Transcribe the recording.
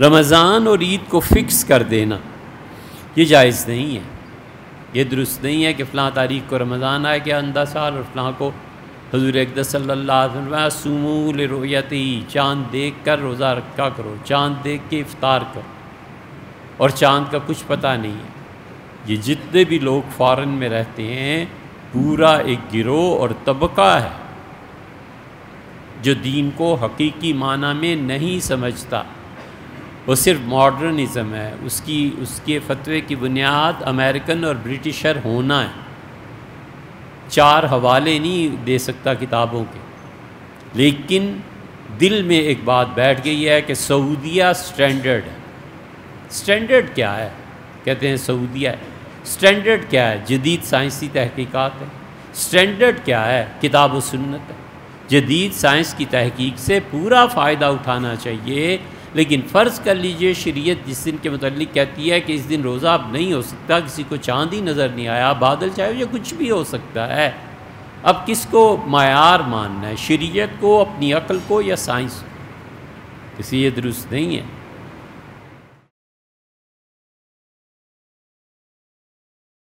رمضان اور عید کو فکس کر دینا یہ جائز نہیں ہے، یہ درست نہیں ہے کہ فلاں تاریخ کو رمضان آئے گیا اندھا سال اور فلاں کو حضور اقدس صلی اللہ علیہ وسلم صوموا لرؤیتہ، چاند دیکھ کر روزہ رکھا کرو، چاند دیکھ کے افطار کرو، اور چاند کا کچھ پتہ نہیں ہے۔ یہ جتنے بھی لوگ فارن میں رہتے ہیں پورا ایک گروہ اور طبقہ ہے جو دین کو حقیقی معنی میں نہیں سمجھتا، وہ صرف ماڈرنزم ہے، اس کے فتوے کی بنیاد امریکن اور برٹشر ہونا ہے۔ 4 حوالے نہیں دے سکتا کتابوں کے، لیکن دل میں ایک بات بیٹھ گئی ہے کہ سعودیہ سٹینڈرڈ ہے۔ سٹینڈرڈ کیا ہے؟ کہتے ہیں سعودیہ ہے۔ سٹینڈرڈ کیا ہے؟ جدید سائنسی تحقیقات ہے۔ سٹینڈرڈ کیا ہے؟ کتاب و سنت ہے۔ جدید سائنس کی تحقیق سے پورا فائدہ اٹھانا چاہیے، لیکن فرض کر لیجئے شریعت جس دن کے متعلق کہتی ہے کہ اس دن روزہ اب نہیں ہو سکتا، کسی کو چاند ہی نظر نہیں آیا، بادل چاہے یا کچھ بھی ہو سکتا ہے، اب کس کو معیار ماننا ہے؟ شریعت کو، اپنی عقل کو، یا سائنس کو؟ اس لیے درست نہیں ہے۔